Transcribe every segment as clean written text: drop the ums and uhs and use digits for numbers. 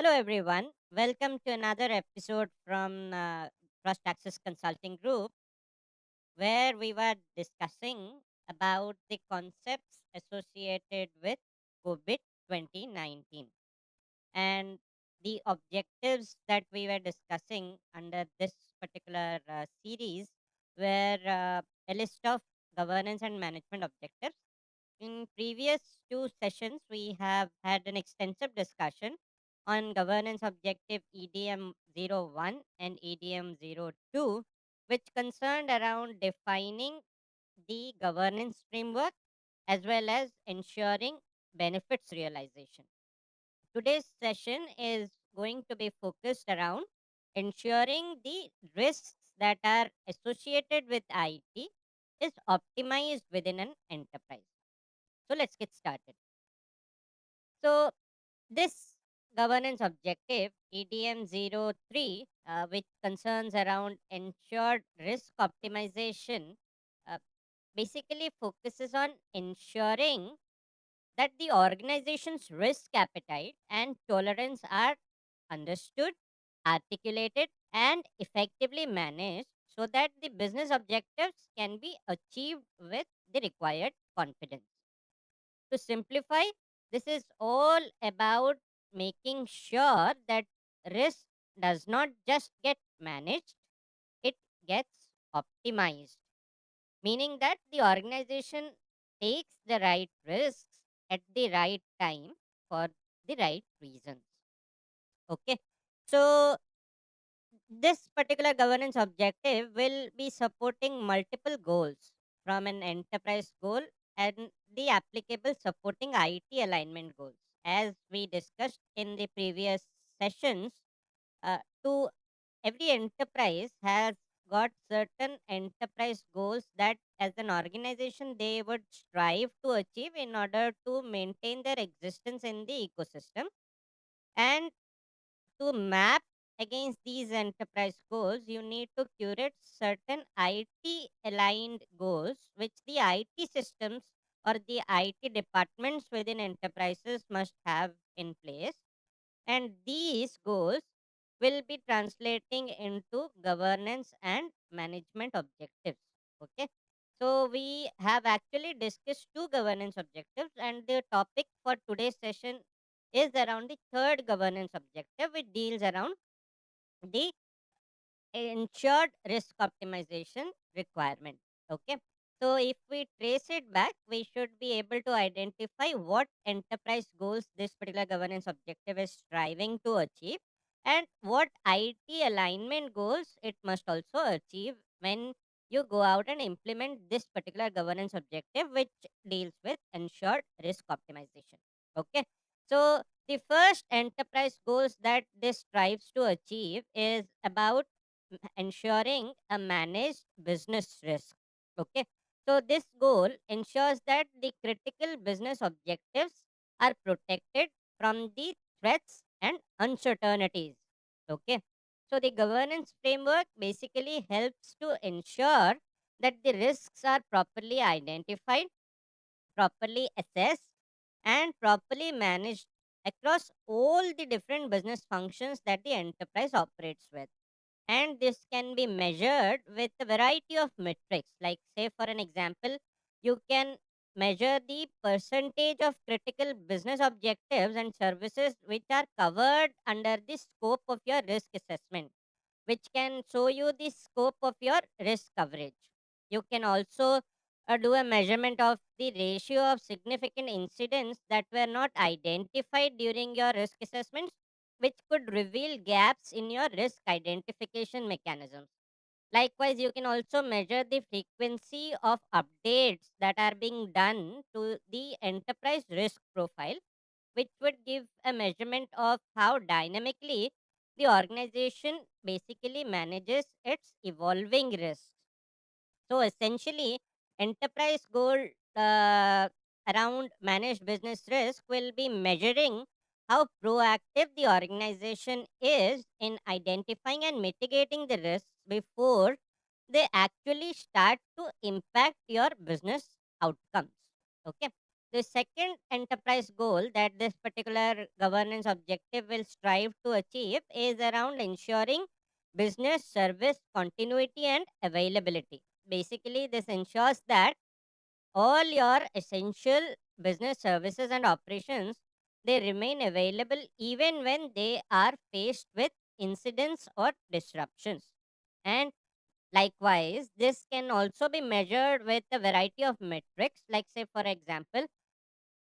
Hello, everyone. Welcome to another episode from Trust Access Consulting Group, where we were discussing about the concepts associated with COBIT 2019 and the objectives that we were discussing under this particular series were a list of governance and management objectives. In previous two sessions, we have had an extensive discussion on governance objective EDM01 and EDM02, which concerned around defining the governance framework as well as ensuring benefits realization. Today's session is going to be focused around ensuring the risks that are associated with IT is optimized within an enterprise. So let's get started. So this governance objective EDM03, which concerns around ensured risk optimization, uh, basically focuses on ensuring that the organization's risk appetite and tolerance are understood, articulated, and effectively managed so that the business objectives can be achieved with the required confidence. To simplify, this is all about making sure that risk does not just get managed, it gets optimized, meaning that the organization takes the right risks at the right time for the right reasons. Okay. So, this particular governance objective will be supporting multiple goals from an enterprise goal and the applicable supporting IT alignment goals. As we discussed in the previous sessions, to every enterprise has got certain enterprise goals that as an organization they would strive to achieve in order to maintain their existence in the ecosystem, and to map against these enterprise goals, you need to curate certain IT aligned goals, which the IT systems or the IT departments within enterprises must have in place. And these goals will be translating into governance and management objectives. Okay. So we have actually discussed two governance objectives, and the topic for today's session is around the third governance objective, which deals around the ensured risk optimization requirement. Okay. So if we trace it back, we should be able to identify what enterprise goals this particular governance objective is striving to achieve and what IT alignment goals it must also achieve when you go out and implement this particular governance objective, which deals with ensured risk optimization. Okay. So the first enterprise goals that this strives to achieve is about ensuring a managed business risk. Okay. So this goal ensures that the critical business objectives are protected from the threats and uncertainties. Okay. So the governance framework basically helps to ensure that the risks are properly identified, properly assessed, and properly managed across all the different business functions that the enterprise operates with. And this can be measured with a variety of metrics, like say for an example, you can measure the percentage of critical business objectives and services which are covered under the scope of your risk assessment, which can show you the scope of your risk coverage. You can also do a measurement of the ratio of significant incidents that were not identified during your risk assessments, which could reveal gaps in your risk identification mechanisms. Likewise, you can also measure the frequency of updates that are being done to the enterprise risk profile, which would give a measurement of how dynamically the organization basically manages its evolving risks. So essentially, enterprise goal uh, around managed business risk will be measuring how proactive the organization is in identifying and mitigating the risks before they actually start to impact your business outcomes. Okay. The second enterprise goal that this particular governance objective will strive to achieve is around ensuring business service continuity and availability. Basically, this ensures that all your essential business services and operations, they remain available even when they are faced with incidents or disruptions. And likewise, this can also be measured with a variety of metrics, like, say, for example,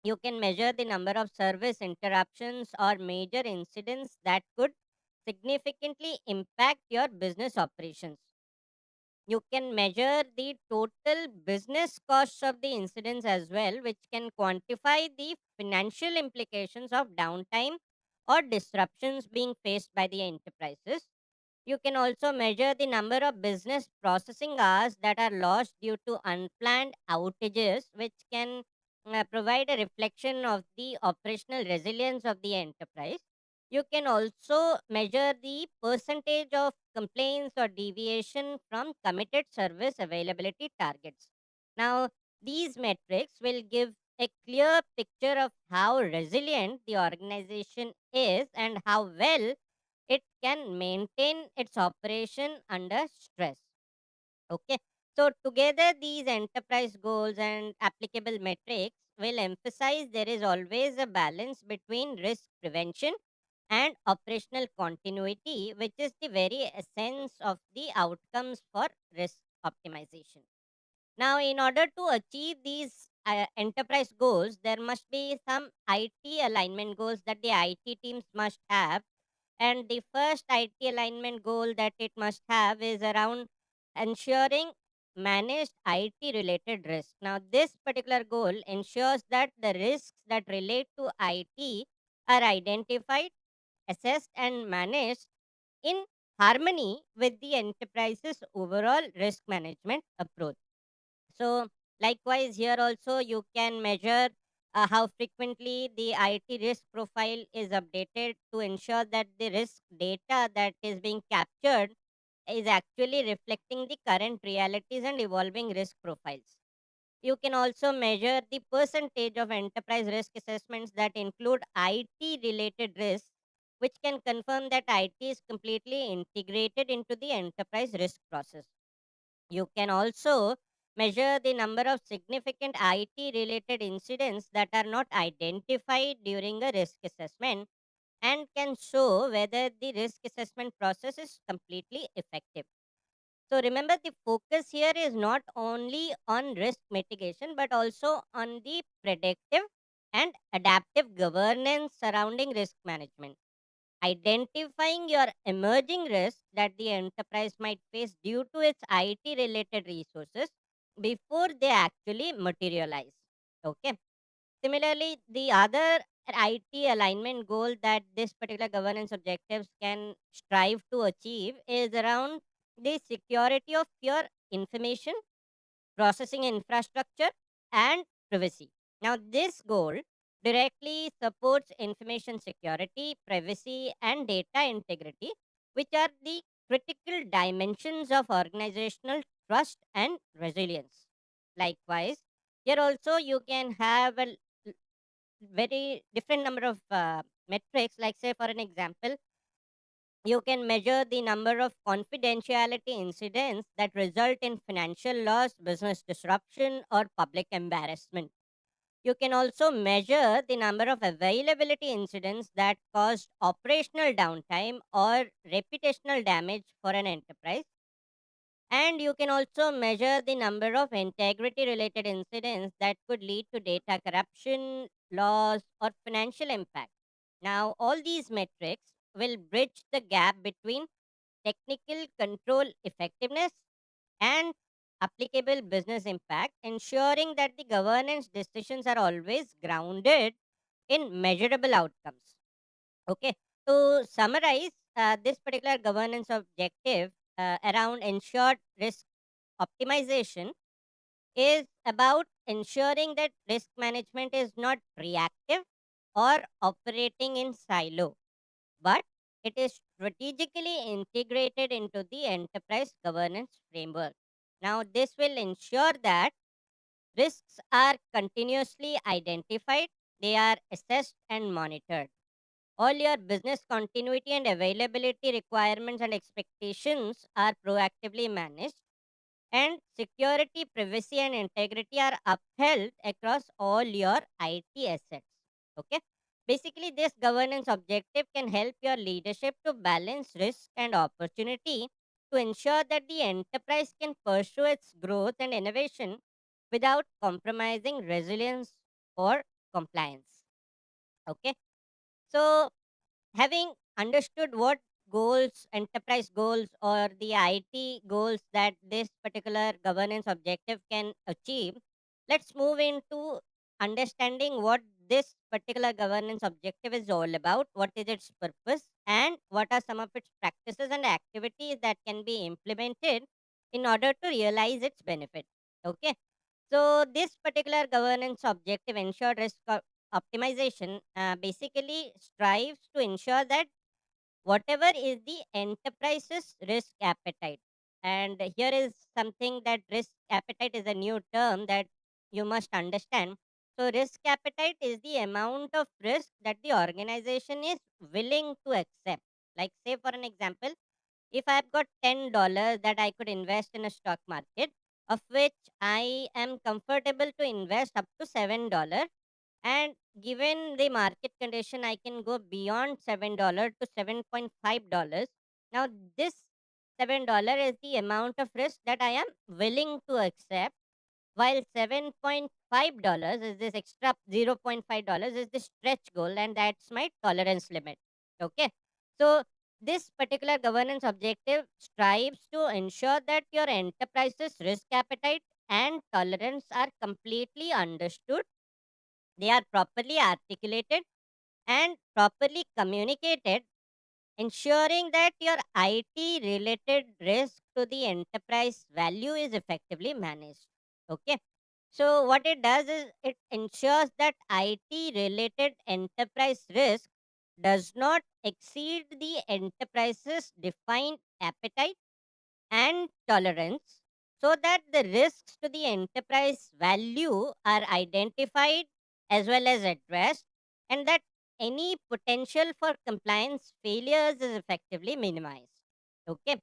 you can measure the number of service interruptions or major incidents that could significantly impact your business operations. You can measure the total business costs of the incidents as well, which can quantify the financial implications of downtime or disruptions being faced by the enterprises. You can also measure the number of business processing hours that are lost due to unplanned outages, which can provide a reflection of the operational resilience of the enterprise. You can also measure the percentage of complaints or deviation from committed service availability targets. Now, these metrics will give a clear picture of how resilient the organization is and how well it can maintain its operation under stress. Okay. So, together, these enterprise goals and applicable metrics will emphasize there is always a balance between risk prevention and operational continuity, which is the very essence of the outcomes for risk optimization. Now, in order to achieve these enterprise goals, there must be some IT alignment goals that the IT teams must have. And the first IT alignment goal that it must have is around ensuring managed IT related risk. Now, this particular goal ensures that the risks that relate to IT are identified, assessed, and managed in harmony with the enterprise's overall risk management approach. So, likewise, here also you can measure how frequently the IT risk profile is updated to ensure that the risk data that is being captured is actually reflecting the current realities and evolving risk profiles. You can also measure the percentage of enterprise risk assessments that include IT related risks, which can confirm that IT is completely integrated into the enterprise risk process. You can also measure the number of significant IT related incidents that are not identified during a risk assessment and can show whether the risk assessment process is completely effective. So, remember, the focus here is not only on risk mitigation but also on the predictive and adaptive governance surrounding risk management. Identifying your emerging risks that the enterprise might face due to its IT related resources before they actually materialize. Okay. Similarly, the other IT alignment goal that this particular governance objectives can strive to achieve is around the security of your information processing infrastructure, and privacy. Now, this goal directly supports information security, privacy, and data integrity, which are the critical dimensions of organizational trust and resilience. Likewise, here also you can have a very different number of metrics, like, say, for an example, you can measure the number of confidentiality incidents that result in financial loss, business disruption, or public embarrassment. You can also measure the number of availability incidents that caused operational downtime or reputational damage for an enterprise. And you can also measure the number of integrity related incidents that could lead to data corruption, loss, or financial impact. Now, all these metrics will bridge the gap between technical control effectiveness and applicable business impact, ensuring that the governance decisions are always grounded in measurable outcomes. Okay, to summarize, this particular governance objective around ensured risk optimization is about ensuring that risk management is not reactive or operating in silo, but it is strategically integrated into the enterprise governance framework. Now, this will ensure that Risks are continuously identified, they are assessed and monitored. All your business continuity and availability requirements and expectations are proactively managed, and security, privacy, and integrity are upheld across all your IT assets. Okay. Basically, this governance objective can help your leadership to balance risk and opportunity to ensure that the enterprise can pursue its growth and innovation without compromising resilience or compliance. Okay. So, having understood what goals, enterprise goals, or the IT goals that this particular governance objective can achieve, let's move into understanding what this particular governance objective is all about, what is its purpose, and what are some of its practices and activities that can be implemented in order to realize its benefit. Okay. So, this particular governance objective, ensured risk optimization, basically strives to ensure that whatever is the enterprise's risk appetite, and here is something that risk appetite is a new term that you must understand. So, risk appetite is the amount of risk that the organization is willing to accept. Like, say, for an example, if I've got $10 that I could invest in a stock market, of which I am comfortable to invest up to $7, and given the market condition, I can go beyond $7 to $7.5. Now, this $7 is the amount of risk that I am willing to accept, while $7.5 is this extra $0.5 is the stretch goal, and that's my tolerance limit. Okay. So, this particular governance objective strives to ensure that your enterprise's risk appetite and tolerance are completely understood, they are properly articulated and properly communicated, ensuring that your IT related risk to the enterprise value is effectively managed. Okay. So, what it does is it ensures that IT related enterprise risk does not exceed the enterprise's defined appetite and tolerance, so that the risks to the enterprise value are identified as well as addressed, and that any potential for compliance failures is effectively minimized. Okay.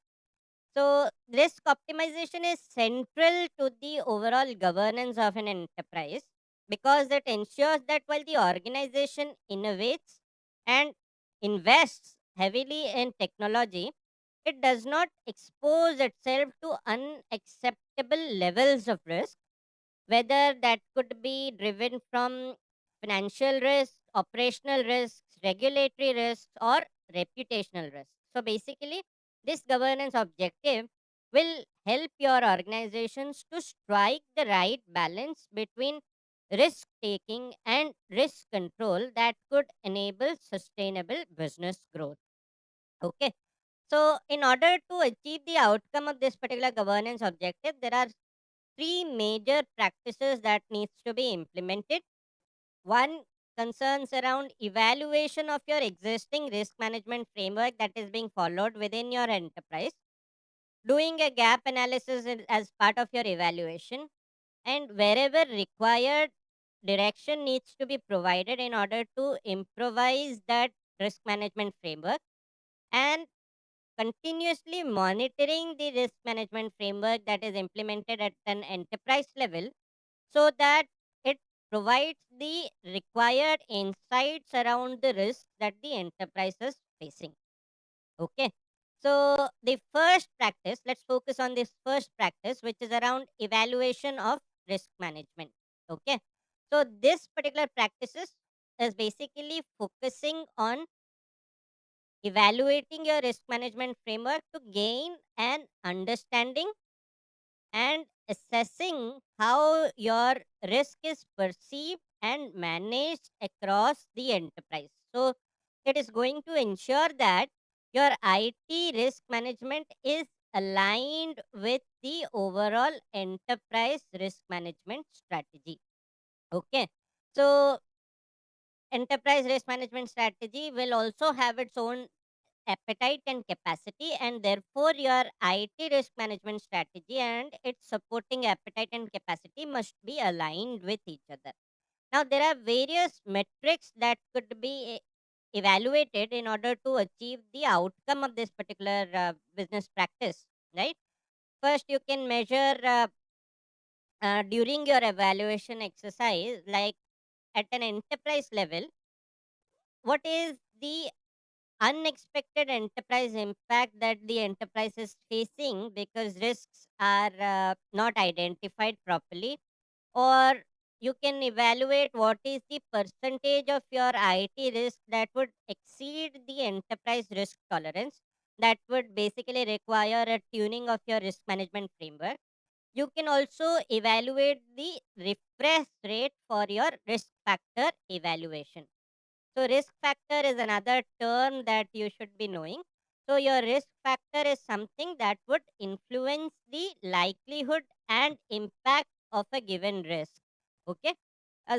So, risk optimization is central to the overall governance of an enterprise because it ensures that while the organization innovates and invests heavily in technology, it does not expose itself to unacceptable levels of risk, whether that could be driven from financial risks, operational risks, regulatory risks, or reputational risks. So, basically, this governance objective will help your organizations to strike the right balance between risk taking and risk control that could enable sustainable business growth. Okay. So, in order to achieve the outcome of this particular governance objective, there are three major practices that needs to be implemented. One concerns around evaluation of your existing risk management framework that is being followed within your enterprise, doing a gap analysis as part of your evaluation, and wherever required, direction needs to be provided in order to improvise that risk management framework, and continuously monitoring the risk management framework that is implemented at an enterprise level, so that it provides the required insights around the risks that the enterprise is facing. Okay. So, the first practice, let's focus on this first practice, which is around evaluation of risk management. Okay. So, this particular practices is basically focusing on evaluating your risk management framework to gain an understanding and assessing how your risk is perceived and managed across the enterprise. So, it is going to ensure that your IT risk management is aligned with the overall enterprise risk management strategy. Okay. So, enterprise risk management strategy will also have its own appetite and capacity, and therefore your IT risk management strategy and its supporting appetite and capacity must be aligned with each other. Now, there are various metrics that could be evaluated in order to achieve the outcome of this particular business practice, right? First, you can measure during your evaluation exercise, like at an enterprise level, what is the unexpected enterprise impact that the enterprise is facing because risks are not identified properly, or you can evaluate what is the percentage of your IT risk that would exceed the enterprise risk tolerance, that would basically require a tuning of your risk management framework. You can also evaluate the refresh rate for your risk factor evaluation. So, risk factor is another term that you should be knowing. So, your risk factor is something that would influence the likelihood and impact of a given risk. Okay.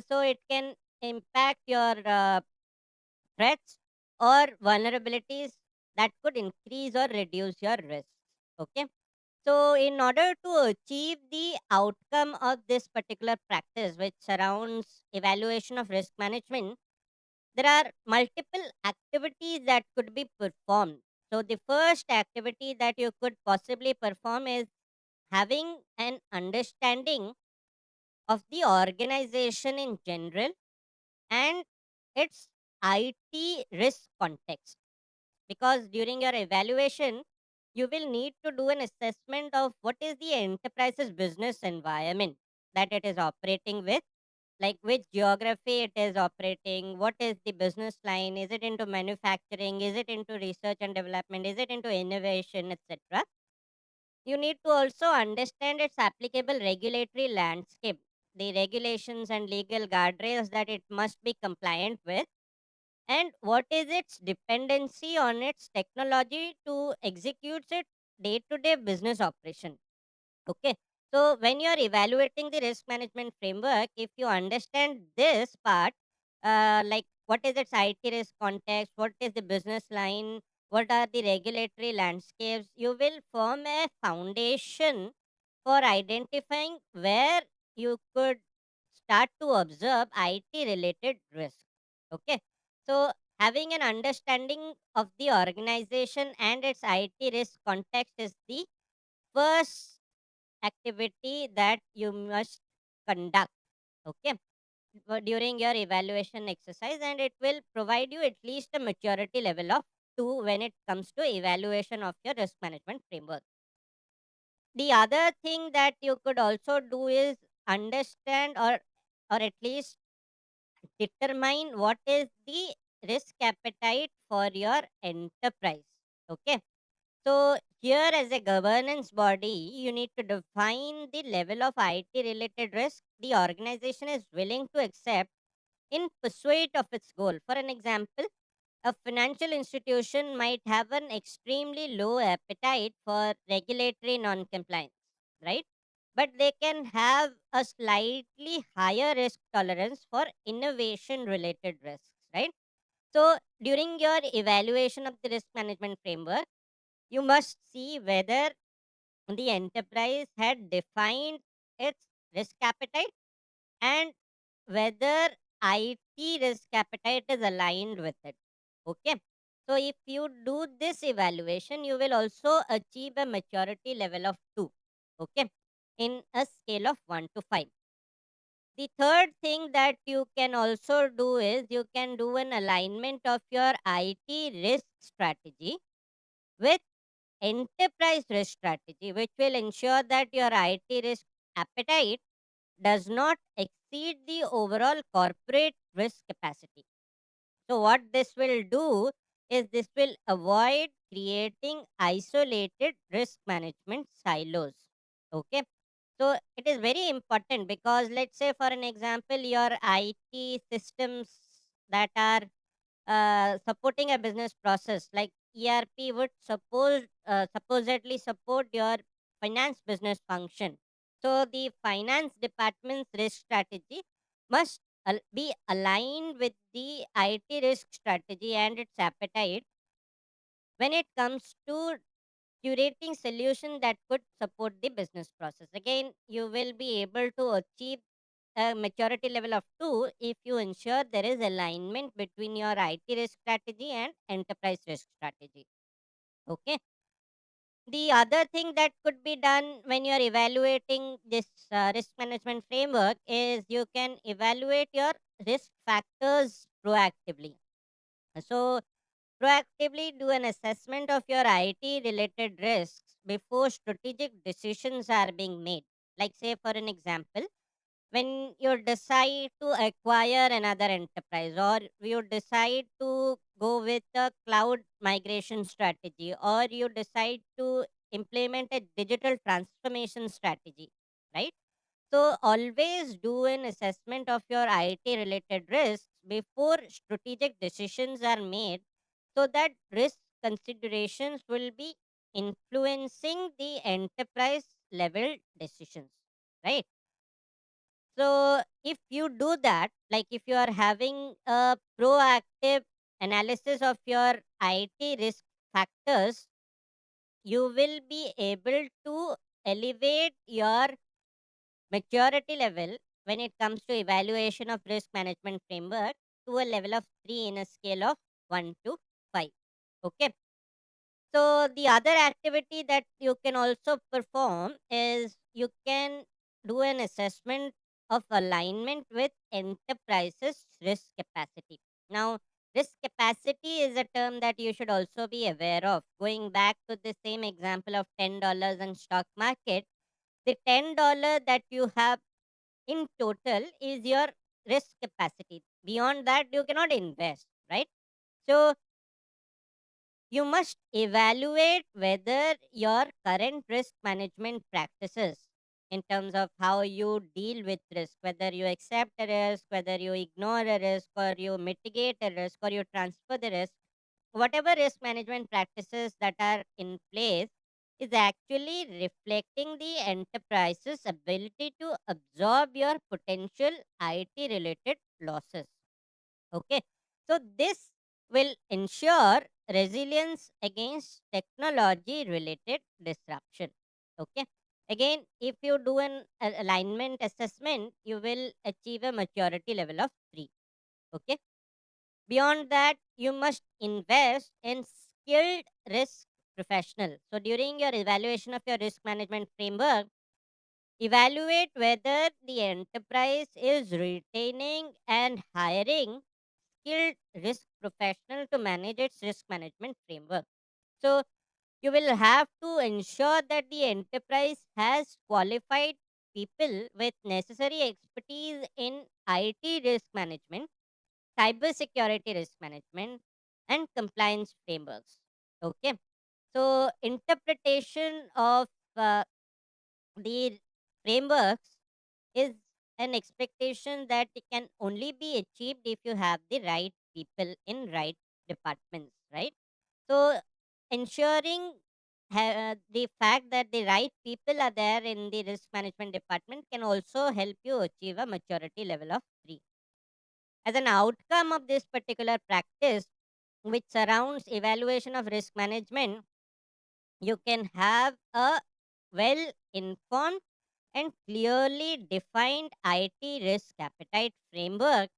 So, it can impact your threats or vulnerabilities that could increase or reduce your risks. Okay. So, in order to achieve the outcome of this particular practice, which surrounds evaluation of risk management, there are multiple activities that could be performed. So, the first activity that you could possibly perform is having an understanding of the organization in general and its IT risk context. Because during your evaluation, you will need to do an assessment of what is the enterprise's business environment that it is operating with, like which geography it is operating, what is the business line, is it into manufacturing, is it into research and development, is it into innovation, etc. You need to also understand its applicable regulatory landscape, the regulations and legal guardrails that it must be compliant with, and what is its dependency on its technology to execute its day-to-day business operation. Okay. So when you are evaluating the risk management framework, if you understand this part, like what is its IT risk context, what is the business line, what are the regulatory landscapes, you will form a foundation for identifying where you could start to observe IT related risk. Okay. So having an understanding of the organization and its IT risk context is the first activity that you must conduct, okay, during your evaluation exercise, and it will provide you at least a maturity level of 2 when it comes to evaluation of your risk management framework. The other thing that you could also do is understand, or at least determine what is the risk appetite for your enterprise. Okay. So, here as a governance body, you need to define the level of IT related risk the organization is willing to accept in pursuit of its goal. For an example, a financial institution might have an extremely low appetite for regulatory non compliance, right? But they can have a slightly higher risk tolerance for innovation related risks, right? So, during your evaluation of the risk management framework, you must see whether the enterprise had defined its risk appetite and whether IT risk appetite is aligned with it. Okay. So, if you do this evaluation, you will also achieve a maturity level of 2. Okay. In a scale of 1 to 5. The third thing that you can also do is you can do an alignment of your IT risk strategy with enterprise risk strategy, which will ensure that your IT risk appetite does not exceed the overall corporate risk capacity. So, what this will do is this will avoid creating isolated risk management silos. Okay. So, it is very important because, let's say, for an example, your IT systems that are supporting a business process like ERP would supposedly support your finance business function. So the finance department's risk strategy must be aligned with the IT risk strategy and its appetite when it comes to curating solution that could support the business process. Again, you will be able to achieve a maturity level of 2 if you ensure there is alignment between your IT risk strategy and enterprise risk strategy. Okay. The other thing that could be done when you're evaluating this risk management framework is you can evaluate your risk factors proactively. So, proactively do an assessment of your IT related risks before strategic decisions are being made. Like, say, for an example, when you decide to acquire another enterprise, or you decide to go with a cloud migration strategy, or you decide to implement a digital transformation strategy, right? So always do an assessment of your IT related risks before strategic decisions are made, so that risk considerations will be influencing the enterprise level decisions, right? So if you do that, like if you are having a proactive analysis of your IT risk factors, you will be able to elevate your maturity level when it comes to evaluation of risk management framework to a level of 3 in a scale of 1 to 5. Okay. So the other activity that you can also perform is you can do an assessment of alignment with enterprises risk capacity. Now, risk capacity is a term that you should also be aware of. Going back to the same example of $10 in stock market, the $10 that you have in total is your risk capacity. Beyond that, you cannot invest, right? So you must evaluate whether your current risk management practices, in terms of how you deal with risk, whether you accept a risk, whether you ignore a risk, or you mitigate a risk, or you transfer the risk, whatever risk management practices that are in place is actually reflecting the enterprise's ability to absorb your potential IT related losses. Okay. So this will ensure resilience against technology related disruption. Okay. Again, if you do an alignment assessment, you will achieve a maturity level of 3. Okay. Beyond that, you must invest in skilled risk professional. So during your evaluation of your risk management framework, evaluate whether the enterprise is retaining and hiring skilled risk professional to manage its risk management framework. So you will have to ensure that the enterprise has qualified people with necessary expertise in IT risk management, cybersecurity risk management, and compliance frameworks. Okay. So interpretation of uh, the frameworks is an expectation that it can only be achieved if you have the right people in right departments, right? So ensuring the fact that the right people are there in the risk management department can also help you achieve a maturity level of 3. As an outcome of this particular practice, which surrounds evaluation of risk management, you can have a well informed and clearly defined IT risk appetite framework,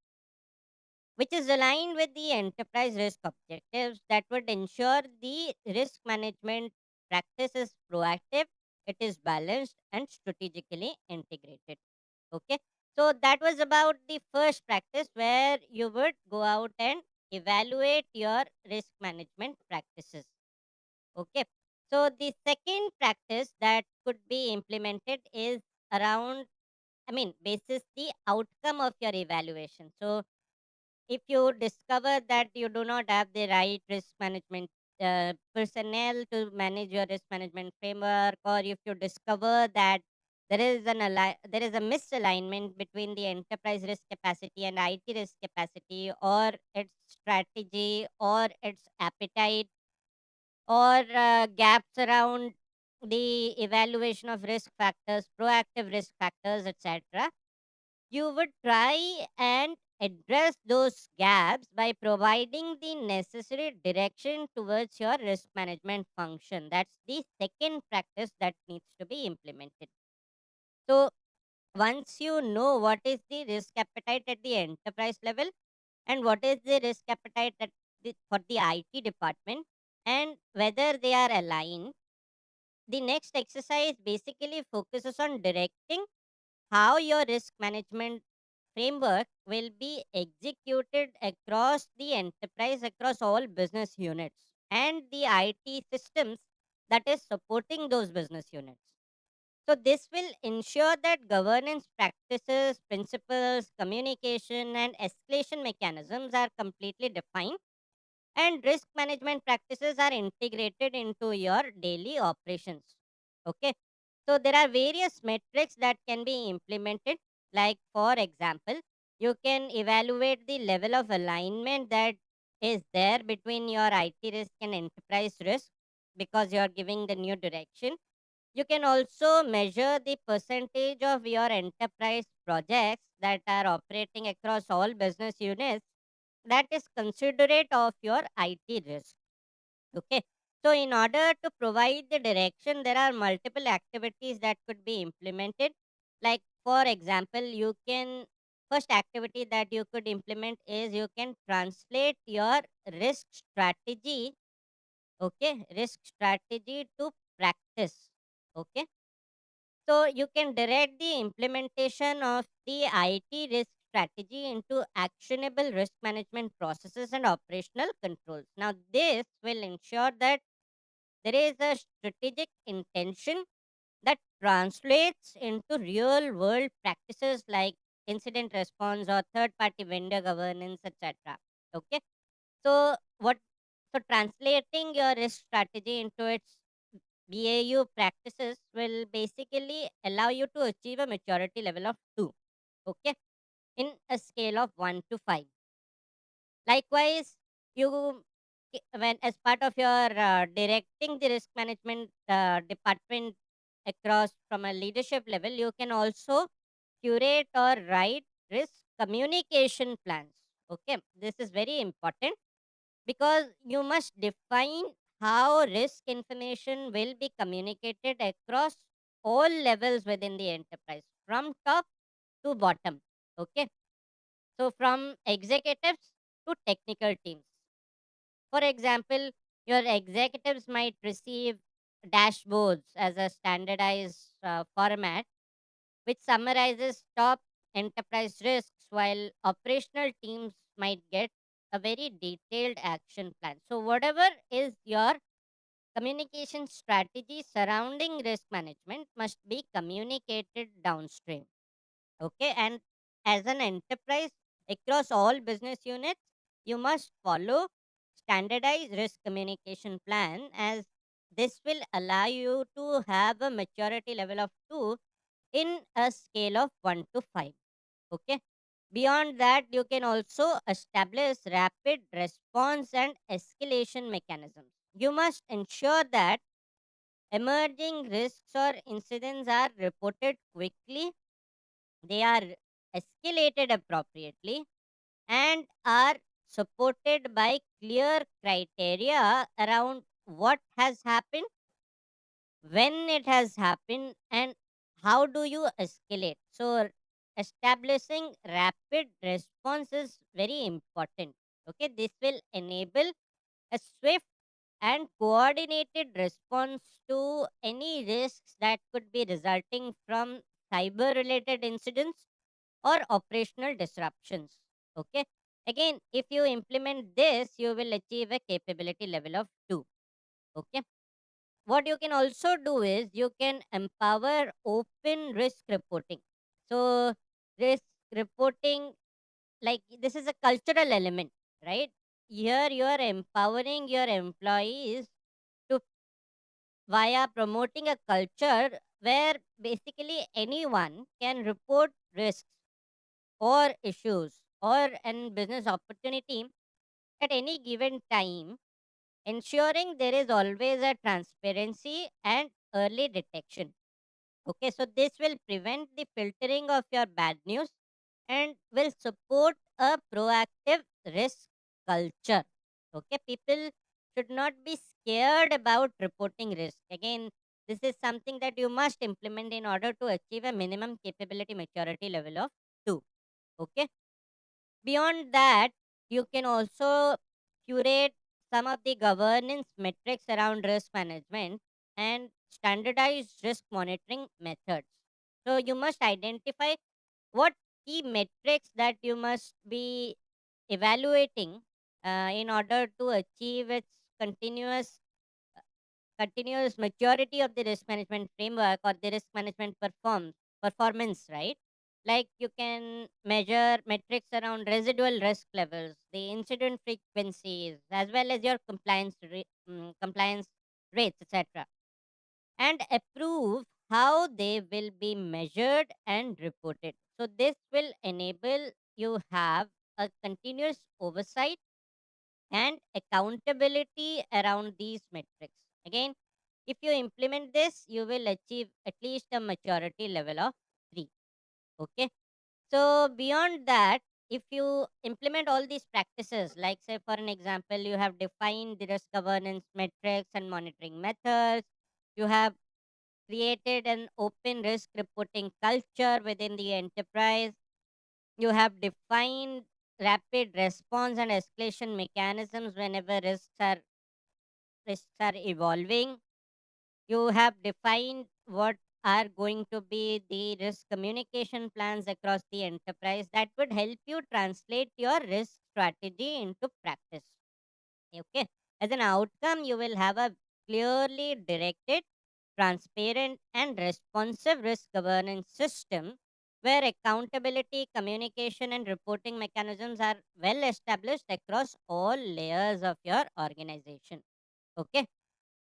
which is aligned with the enterprise risk objectives that would ensure the risk management practice is proactive, it is balanced, and strategically integrated. Okay. So that was about the first practice where you would go out and evaluate your risk management practices. Okay. So the second practice that could be implemented is around, I mean, basis the outcome of your evaluation. So if you discover that you do not have the right risk management personnel to manage your risk management framework, or if you discover that there is a misalignment between the enterprise risk capacity and IT risk capacity, or its strategy, or its appetite, or gaps around the evaluation of risk factors, proactive risk factors, etc., you would try and address those gaps by providing the necessary direction towards your risk management function. That's the second practice that needs to be implemented. So, once you know what is the risk appetite at the enterprise level and what is the risk appetite for the IT department and whether they are aligned, the next exercise basically focuses on directing how your risk management framework will be executed across the enterprise, across all business units, and the IT systems that is supporting those business units. So, this will ensure that governance practices, principles, communication, and escalation mechanisms are completely defined and risk management practices are integrated into your daily operations. Okay, so there are various metrics that can be implemented, like for example, you can evaluate the level of alignment that is there between your IT risk and enterprise risk because you are giving the new direction. You can also measure the percentage of your enterprise projects that are operating across all business units that is considerate of your IT risk. Okay. So, in order to provide the direction, there are multiple activities that could be implemented. Like, for example, first activity that you could implement is you can translate your risk strategy, okay, risk strategy to practice. Okay. So you can direct the implementation of the IT risk strategy into actionable risk management processes and operational controls. Now, this will ensure that there is a strategic intention that translates into real world practices like incident response or third party vendor governance, etc. Okay. So, translating your risk strategy into its BAU practices will basically allow you to achieve a maturity level of 2, okay, in a scale of 1 to 5. Likewise, when as part of your directing the risk management department across from a leadership level, you can also curate or write risk communication plans. Okay, this is very important because you must define how risk information will be communicated across all levels within the enterprise from top to bottom. Okay, so from executives to technical teams. For example, your executives might receive dashboards as a standardized format which summarizes top enterprise risks, while operational teams might get a very detailed action plan. So, whatever is your communication strategy surrounding risk management must be communicated downstream. Okay, and as an enterprise across all business units, you must follow standardized risk communication plan as this will allow you to have a maturity level of 2 in a scale of 1 to 5. Okay. Beyond that, you can also establish rapid response and escalation mechanisms. You must ensure that emerging risks or incidents are reported quickly, they are escalated appropriately, and are supported by clear criteria around what has happened, when it has happened, and how do you escalate. So, establishing rapid response is very important. Okay, this will enable a swift and coordinated response to any risks that could be resulting from cyber related incidents or operational disruptions. Okay, again, if you implement this, you will achieve a capability level of 2. Okay, what you can also do is you can empower open risk reporting. So, risk reporting, like this is a cultural element, right? Here you are empowering your employees to via promoting a culture where basically anyone can report risks or issues or an business opportunity at any given time, ensuring there is always a transparency and early detection. Okay, so this will prevent the filtering of your bad news and will support a proactive risk culture. Okay, people should not be scared about reporting risk. Again, this is something that you must implement in order to achieve a minimum capability maturity level of 2. Okay, beyond that, you can also curate some of the governance metrics around risk management and standardize risk monitoring methods. So you must identify what key metrics that you must be evaluating in order to achieve its continuous continuous maturity of the risk management framework or the risk management performance, right? Like you can measure metrics around residual risk levels, the incident frequencies, as well as your compliance rates, etc., and approve how they will be measured and reported. So this will enable you have a continuous oversight and accountability around these metrics. Again, if you implement this, you will achieve at least a maturity level of 3. Okay. So, beyond that, if you implement all these practices, like say for an example, you have defined the risk governance metrics and monitoring methods, you have created an open risk reporting culture within the enterprise, you have defined rapid response and escalation mechanisms whenever risks are evolving. You have defined what are going to be the risk communication plans across the enterprise that would help you translate your risk strategy into practice. Okay. As an outcome, you will have a clearly directed, transparent, and responsive risk governance system where accountability, communication, and reporting mechanisms are well established across all layers of your organization. Okay.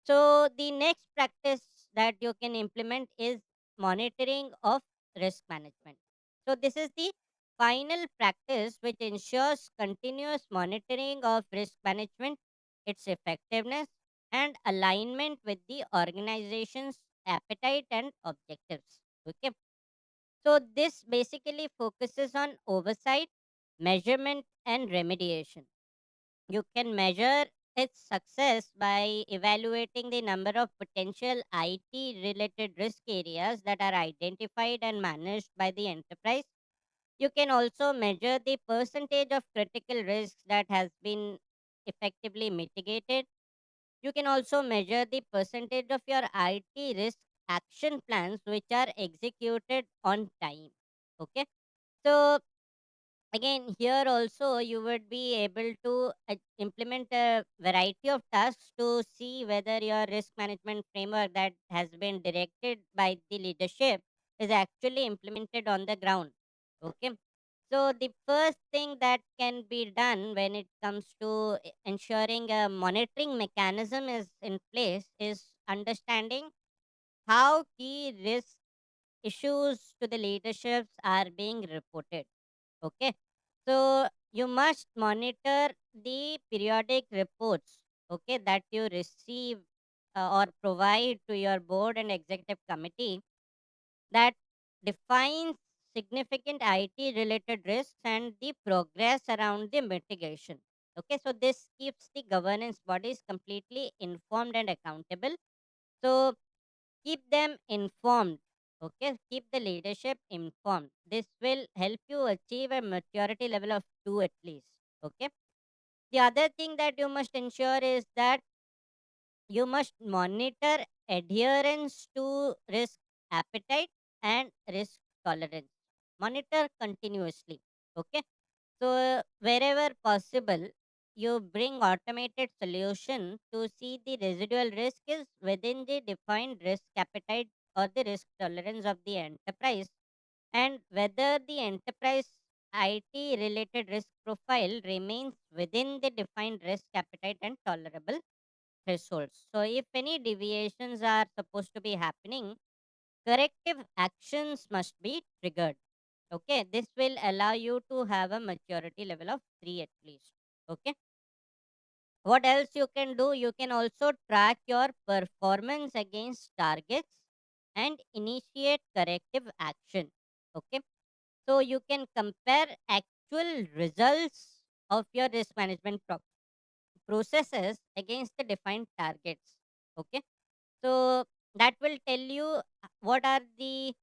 So, the next practice that you can implement is monitoring of risk management. So, this is the final practice which ensures continuous monitoring of risk management, its effectiveness, and alignment with the organization's appetite and objectives. Okay. So, this basically focuses on oversight, measurement, and remediation. You can measure its success by evaluating the number of potential IT related risk areas that are identified and managed by the enterprise. You can also measure the percentage of critical risks that has been effectively mitigated. You can also measure the percentage of your IT risk action plans which are executed on time. Okay. So again, here also you would be able to implement a variety of tasks to see whether your risk management framework that has been directed by the leadership is actually implemented on the ground. Okay. So, the first thing that can be done when it comes to ensuring a monitoring mechanism is in place is understanding how key risk issues to the leaderships are being reported. Okay. So you must monitor the periodic reports, okay, that you receive or provide to your board and executive committee that defines significant IT related risks and the progress around the mitigation. Okay, so this keeps the governance bodies completely informed and accountable. So keep them informed. Okay, keep the leadership informed. This will help you achieve a maturity level of 2 at least. Okay, the other thing that you must ensure is that you must monitor adherence to risk appetite and risk tolerance. Monitor continuously. Okay, so wherever possible, you bring automated solution to see the residual risk is within the defined risk appetite or the risk tolerance of the enterprise, and whether the enterprise IT related risk profile remains within the defined risk appetite and tolerable thresholds. So if any deviations are supposed to be happening, corrective actions must be triggered. Okay, this will allow you to have a maturity level of 3 at least. Okay, what else you can do? You can also track your performance against targets and initiate corrective action. Okay, so you can compare actual results of your risk management processes against the defined targets. Okay, so that will tell you what are the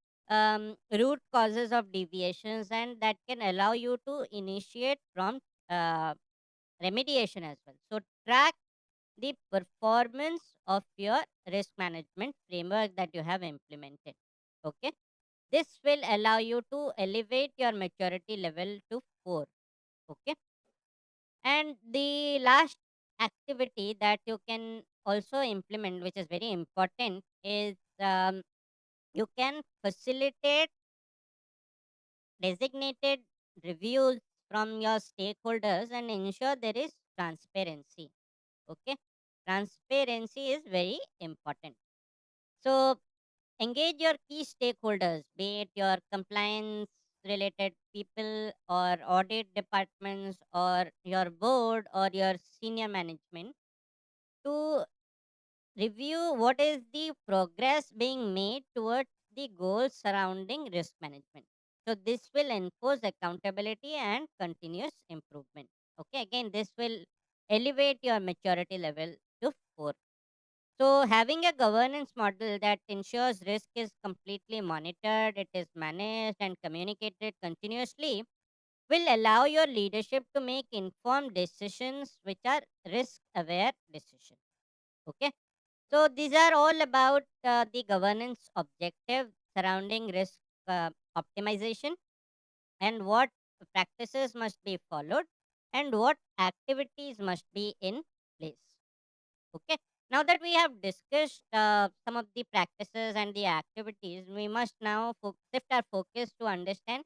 root causes of deviations, and that can allow you to initiate from uh, remediation as well. So track the performance of your risk management framework that you have implemented. Okay, this will allow you to elevate your maturity level to 4. Okay, and the last activity that you can also implement, which is very important, is you can facilitate designated reviews from your stakeholders and ensure there is transparency. Okay, transparency is very important. So engage your key stakeholders, be it your compliance related people or audit departments or your board or your senior management, to review what is the progress being made towards the goals surrounding risk management. So this will enforce accountability and continuous improvement. Okay, again, this will elevate your maturity level to 4. So having a governance model that ensures risk is completely monitored, it is managed and communicated continuously, will allow your leadership to make informed decisions which are risk aware decisions. Okay, so these are all about the governance objective surrounding risk optimization, and what practices must be followed and what activities must be in place. Okay. Now that we have discussed some of the practices and the activities, we must now shift our focus to understand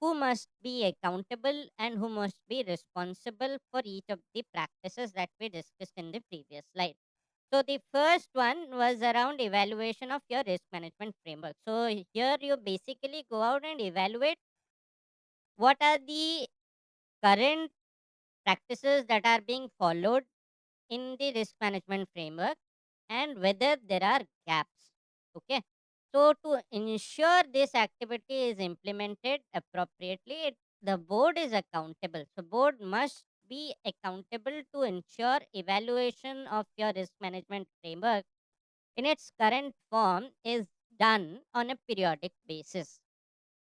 who must be accountable and who must be responsible for each of the practices that we discussed in the previous slide. So the first one was around evaluation of your risk management framework. So here you basically go out and evaluate what are the current practices that are being followed in the risk management framework and whether there are gaps. Okay. So to ensure this activity is implemented appropriately, the board is accountable. So board must be accountable to ensure evaluation of your risk management framework in its current form is done on a periodic basis.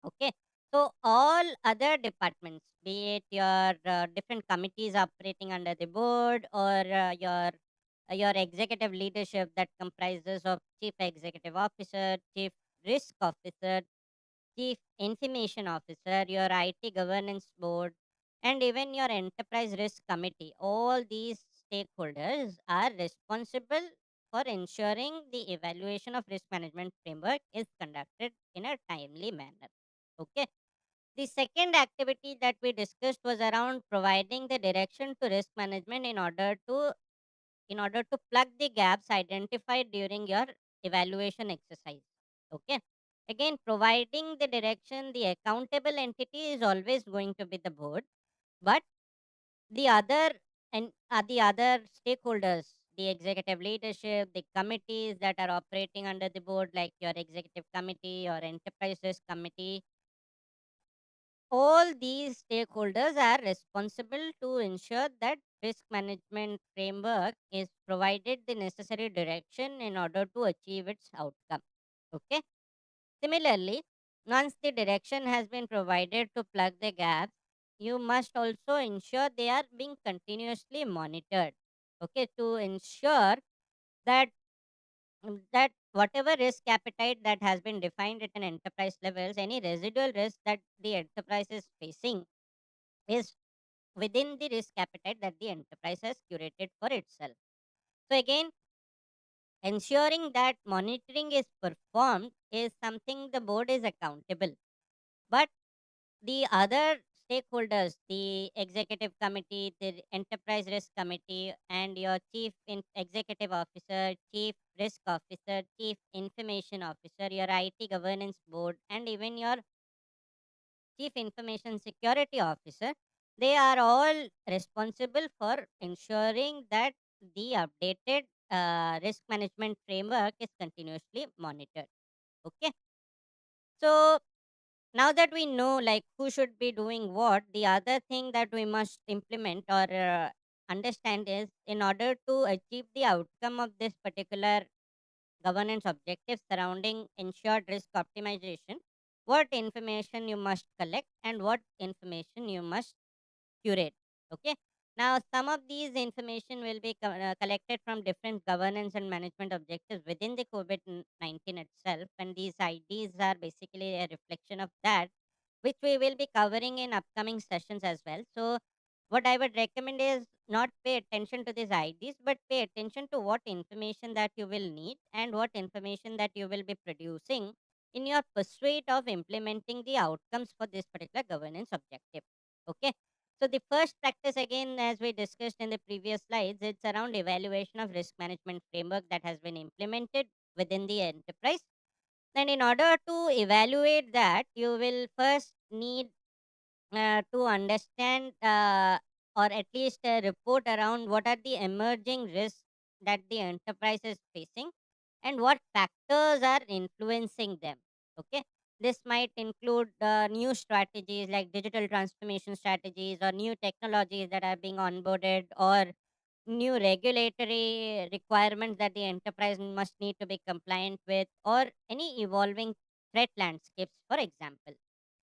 Okay. So all other departments, be it your different committees operating under the board or your executive leadership that comprises of chief executive officer, chief risk officer, chief information officer, your IT governance board, and even your enterprise risk committee. All these stakeholders are responsible for ensuring the evaluation of risk management framework is conducted in a timely manner. Okay. The second activity that we discussed was around providing the direction to risk management in order to plug the gaps identified during your evaluation exercise. Okay. Again, providing the direction, the accountable entity is always going to be the board, but the other the other stakeholders, the executive leadership, the committees that are operating under the board, like your executive committee or enterprise risk committee, all these stakeholders are responsible to ensure that risk management framework is provided the necessary direction in order to achieve its outcome. Okay. Similarly, once the direction has been provided to plug the gaps, you must also ensure they are being continuously monitored. Okay, to ensure that that whatever risk appetite that has been defined at an enterprise levels, any residual risk that the enterprise is facing is within the risk appetite that the enterprise has curated for itself. So again, ensuring that monitoring is performed is something the board is accountable. But the other stakeholders, the executive committee, the enterprise risk committee, and your chief executive officer, chief risk officer, chief information officer, your IT governance board, and even your chief information security officer, they are all responsible for ensuring that the updated risk management framework is continuously monitored. Okay. So Now that we know like who should be doing what, the other thing that we must implement or understand is, in order to achieve the outcome of this particular governance objectives surrounding ensured risk optimization, what information you must collect and what information you must curate. Okay. Now, some of these information will be collected from different governance and management objectives within the COVID 19 itself. And these IDs are basically a reflection of that, which we will be covering in upcoming sessions as well. So, what I would recommend is not pay attention to these IDs, but pay attention to what information that you will need and what information that you will be producing in your pursuit of implementing the outcomes for this particular governance objective. Okay. So the first practice, again, as we discussed in the previous slides, it's around evaluation of risk management framework that has been implemented within the enterprise. And in order to evaluate that, you will first need to understand or at least a report around what are the emerging risks that the enterprise is facing and what factors are influencing them. Okay. This might include new strategies like digital transformation strategies or new technologies that are being onboarded or new regulatory requirements that the enterprise must need to be compliant with, or any evolving threat landscapes, for example.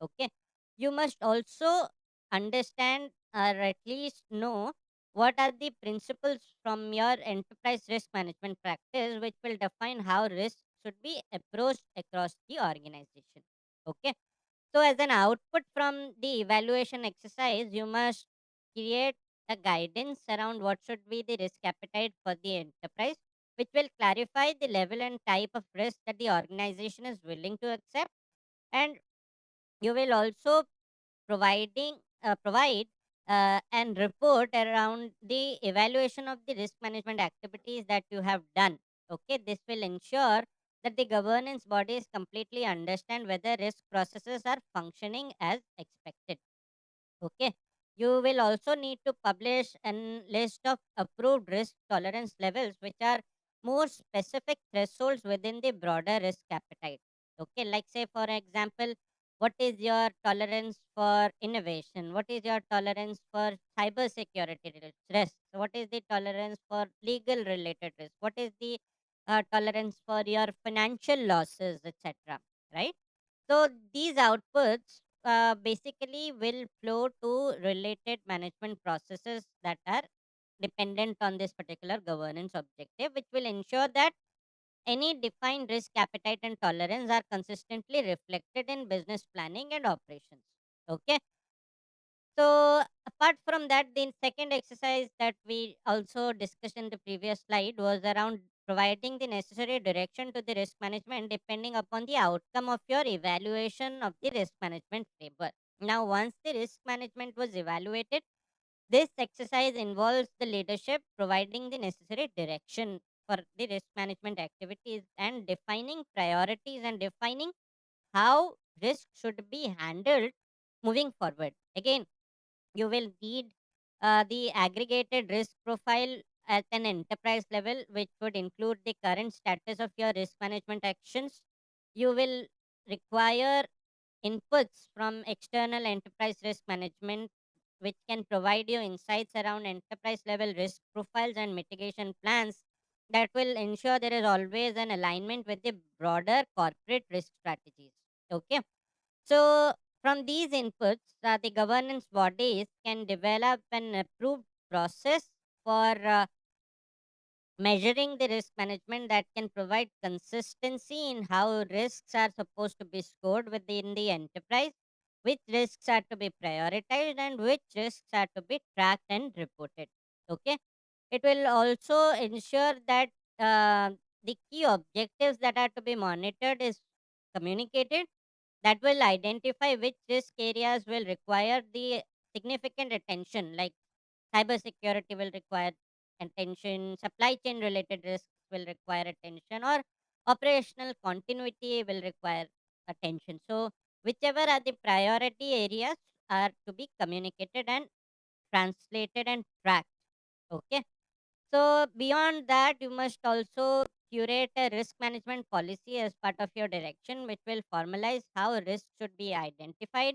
Okay. You must also understand or at least know what are the principles from your enterprise risk management practice, which will define how risk should be approached across the organization. Okay. So, as an output from the evaluation exercise, you must create a guidance around what should be the risk appetite for the enterprise, which will clarify the level and type of risk that the organization is willing to accept. And you will also provide and report around the evaluation of the risk management activities that you have done. Okay, this will ensure that the governance bodies completely understand whether risk processes are functioning as expected. Okay. You will also need to publish a list of approved risk tolerance levels, which are more specific thresholds within the broader risk appetite. Okay. Like, say, for example, what is your tolerance for innovation? What is your tolerance for cyber security risk? What is the tolerance for legal related risk? What is the tolerance for your financial losses, etc. Right? So these outputs basically will flow to related management processes that are dependent on this particular governance objective, which will ensure that any defined risk appetite and tolerance are consistently reflected in business planning and operations. Okay. So, apart from that, the second exercise that we also discussed in the previous slide was around providing the necessary direction to the risk management depending upon the outcome of your evaluation of the risk management framework. Now, once the risk management was evaluated, this exercise involves the leadership providing the necessary direction for the risk management activities and defining priorities and defining how risk should be handled moving forward. Again, you will need the aggregated risk profile at an enterprise level, which would include the current status of your risk management actions. You will require inputs from external enterprise risk management, which can provide you insights around enterprise level risk profiles and mitigation plans that will ensure there is always an alignment with the broader corporate risk strategies. Okay. So, from these inputs, the governance bodies can develop an approved process for measuring the risk management that can provide consistency in how risks are supposed to be scored within the enterprise, which risks are to be prioritized, and which risks are to be tracked and reported. Okay. It will also ensure that the key objectives that are to be monitored is communicated, that will identify which risk areas will require the significant attention, like cybersecurity will require attention, supply chain related risks will require attention, or operational continuity will require attention. So, whichever are the priority areas are to be communicated and translated and tracked. Okay. So, beyond that, you must also curate a risk management policy as part of your direction, which will formalize how risk should be identified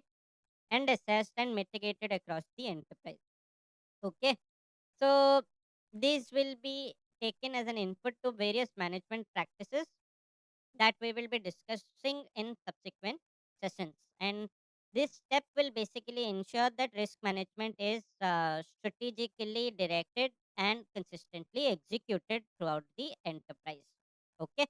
and assessed and mitigated across the enterprise. Okay. So, this will be taken as an input to various management practices that we will be discussing in subsequent sessions. And this step will basically ensure that risk management is strategically directed and consistently executed throughout the enterprise. Okay.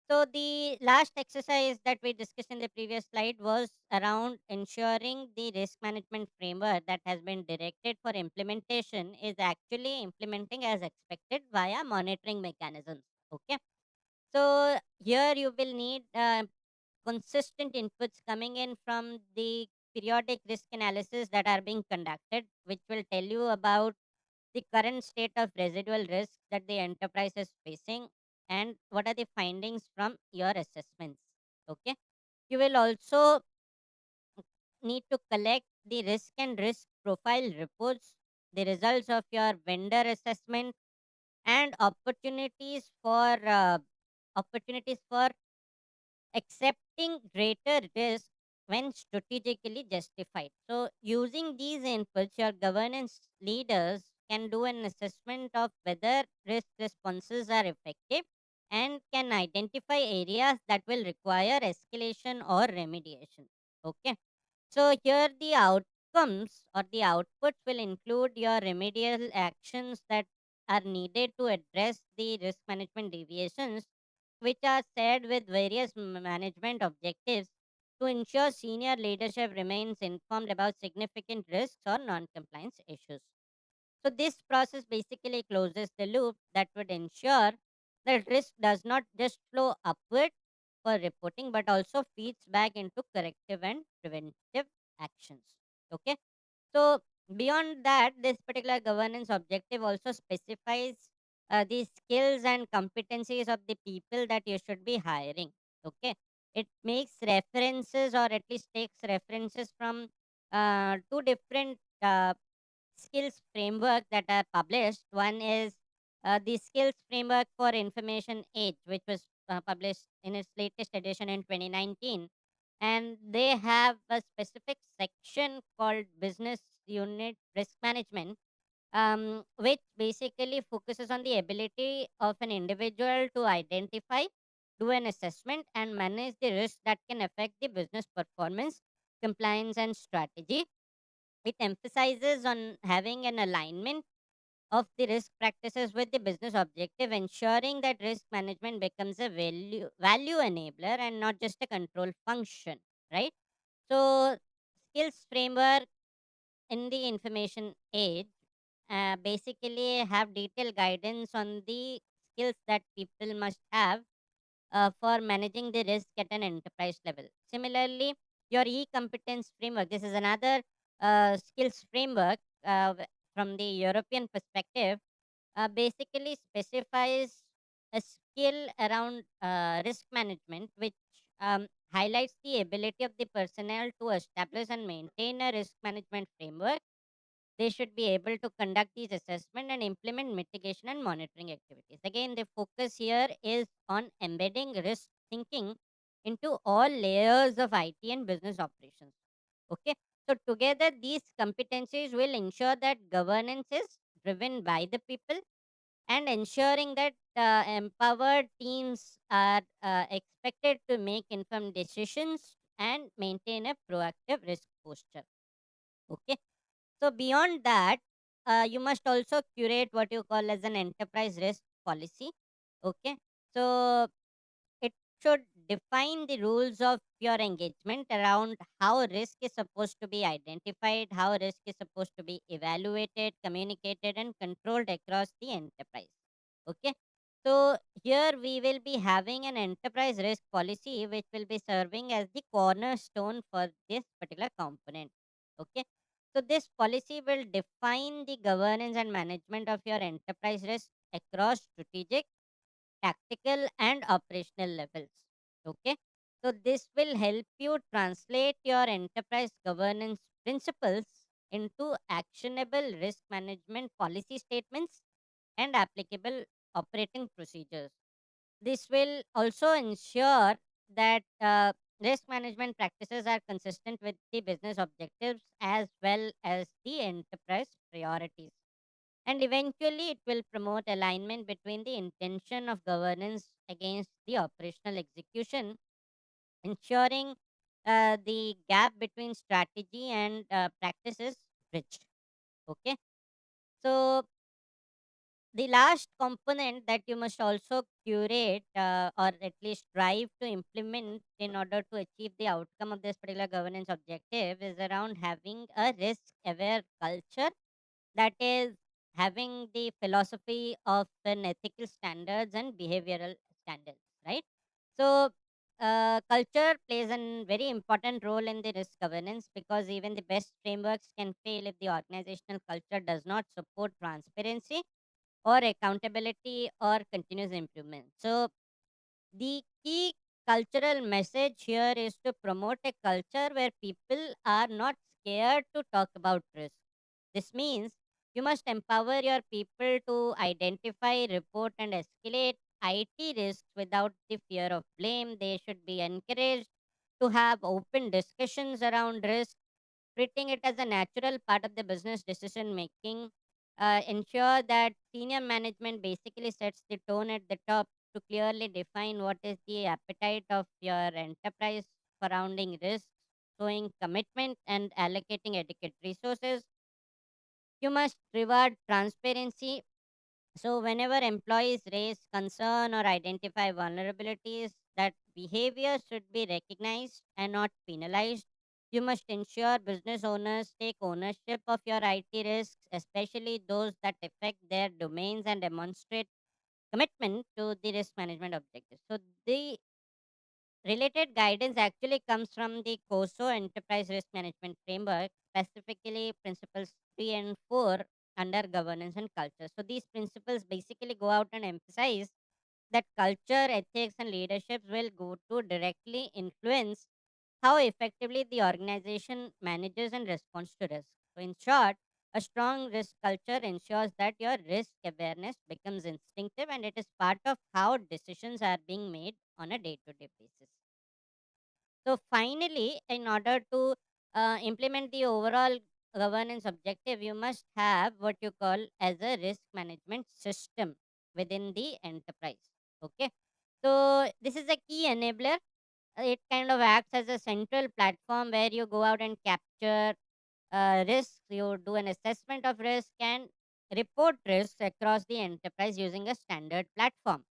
So, the last exercise that we discussed in the previous slide was around ensuring the risk management framework that has been directed for implementation is actually implementing as expected via monitoring mechanisms. Okay. So, here you will need consistent inputs coming in from the periodic risk analysis that are being conducted, which will tell you about the current state of residual risk that the enterprise is facing and what are the findings from your assessments. Okay. You will also need to collect the risk and risk profile reports, the results of your vendor assessment, and opportunities for accepting greater risk when strategically justified. So, using these inputs, your governance leaders can do an assessment of whether risk responses are effective and can identify areas that will require escalation or remediation. Okay. So, here the outcomes or the outputs will include your remedial actions that are needed to address the risk management deviations, which are shared with various management objectives to ensure senior leadership remains informed about significant risks or non compliance issues. So, this process basically closes the loop that would ensure that risk does not just flow upward for reporting but also feeds back into corrective and preventive actions. Okay. So, beyond that, this particular governance objective also specifies the skills and competencies of the people that you should be hiring. Okay. It makes references or at least takes references from two different skills framework that are published. One is the skills framework for information age, which was published in its latest edition in 2019. And they have a specific section called business unit risk management, which basically focuses on the ability of an individual to identify, do an assessment, and manage the risks that can affect the business performance, compliance, and strategy. It emphasizes on having an alignment of the risk practices with the business objective, ensuring that risk management becomes a value enabler and not just a control function, right? So, skills framework in the information age basically have detailed guidance on the skills that people must have for managing the risk at an enterprise level. Similarly, your e-competence framework, this is another skills framework from the European perspective, basically specifies a skill around risk management, which highlights the ability of the personnel to establish and maintain a risk management framework. They should be able to conduct these assessment and implement mitigation and monitoring activities. Again, the focus here is on embedding risk thinking into all layers of IT and business operations. Okay. So together, these competencies will ensure that governance is driven by the people and ensuring that empowered teams are expected to make informed decisions and maintain a proactive risk posture. Okay. So beyond that, you must also curate what you call as an enterprise risk policy. Okay. So it should define the rules of your engagement around how risk is supposed to be identified, how risk is supposed to be evaluated, communicated, and controlled across the enterprise. Okay. So here we will be having an enterprise risk policy which will be serving as the cornerstone for this particular component. Okay. So this policy will define the governance and management of your enterprise risk across strategic, tactical, and operational levels. Okay. So this will help you translate your enterprise governance principles into actionable risk management policy statements and applicable operating procedures. This will also ensure that risk management practices are consistent with the business objectives as well as the enterprise priorities. And eventually, it will promote alignment between the intention of governance against the operational execution, ensuring the gap between strategy and practice is bridged. Okay. So, the last component that you must also curate or at least strive to implement in order to achieve the outcome of this particular governance objective is around having a risk aware culture that is having the philosophy of an ethical standards and behavioral standards, right? So culture plays a very important role in the risk governance because even the best frameworks can fail if the organizational culture does not support transparency or accountability or continuous improvement. So the key cultural message here is to promote a culture where people are not scared to talk about risk. This means you must empower your people to identify, report, and escalate IT risks without the fear of blame. They should be encouraged to have open discussions around risk, treating it as a natural part of the business decision making. Ensure that senior management basically sets the tone at the top to clearly define what is the appetite of your enterprise surrounding risks, showing commitment and allocating adequate resources. You must reward transparency. So, whenever employees raise concern or identify vulnerabilities, that behavior should be recognized and not penalized. You must ensure business owners take ownership of your IT risks, especially those that affect their domains, and demonstrate commitment to the risk management objectives. So, the related guidance actually comes from the COSO Enterprise Risk Management Framework, specifically principles 3 and 4 under governance and culture. So these principles basically go out and emphasize that culture, ethics, and leadership will go to directly influence how effectively the organization manages and responds to risk. So, in short, a strong risk culture ensures that your risk awareness becomes instinctive and it is part of how decisions are being made on a day to day basis. So finally, in order to implement the overall governance objective, you must have what you call as a risk management system within the enterprise. Okay. So this is a key enabler. It kind of acts as a central platform where you go out and capture risks, you do an assessment of risk and report risks across the enterprise using a standard platform.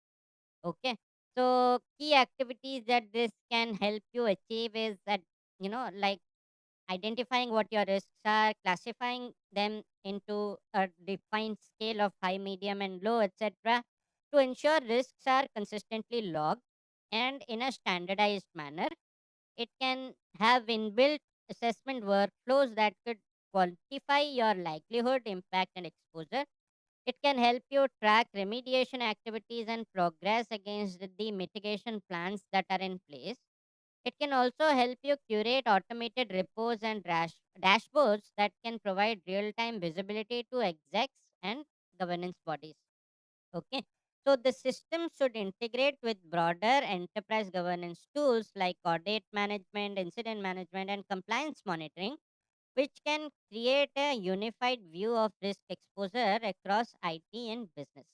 Okay. So key activities that this can help you achieve is that, like identifying what your risks are, classifying them into a defined scale of high, medium, and low, etc., to ensure risks are consistently logged and in a standardized manner. It can have inbuilt assessment workflows that could quantify your likelihood, impact, and exposure. It can help you track remediation activities and progress against the mitigation plans that are in place. It can also help you curate automated reports and dashboards that can provide real time visibility to execs and governance bodies. Okay. So the system should integrate with broader enterprise governance tools like audit management, incident management, and compliance monitoring, which can create a unified view of risk exposure across IT and business.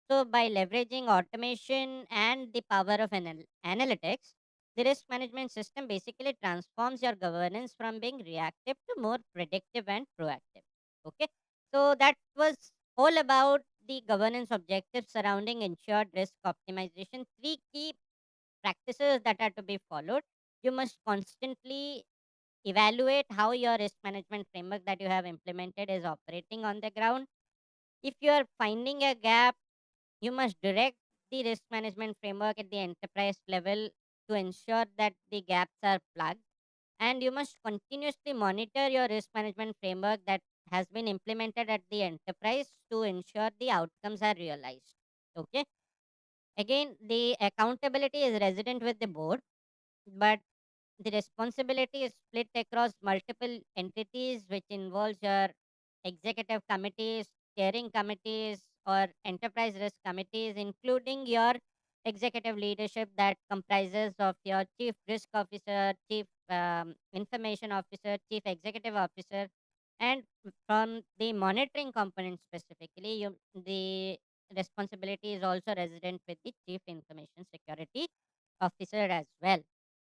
So, by leveraging automation and the power of analytics, the risk management system basically transforms your governance from being reactive to more predictive and proactive. Okay, so that was all about the governance objectives surrounding ensured risk optimization. Three key practices that are to be followed. You must constantly evaluate how your risk management framework that you have implemented is operating on the ground. If you are finding a gap, you must direct the risk management framework at the enterprise level to ensure that the gaps are plugged. And you must continuously monitor your risk management framework that has been implemented at the enterprise to ensure the outcomes are realized. Okay. Again, the accountability is resident with the board, but the responsibility is split across multiple entities, which involves your executive committees, steering committees, or enterprise risk committees, including your executive leadership that comprises of your chief risk officer, chief information officer, chief executive officer, and from the monitoring component specifically, the responsibility is also resident with the chief information security officer as well.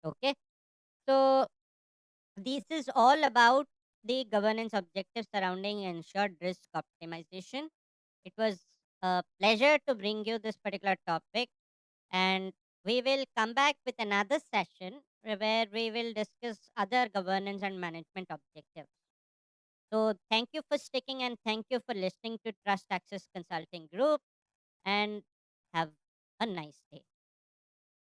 Okay, so this is all about the governance objectives surrounding ensured risk optimization. It was a pleasure to bring you this particular topic, and we will come back with another session where we will discuss other governance and management objectives. So, thank you for sticking and thank you for listening to Trust Access Consulting Group, and have a nice day.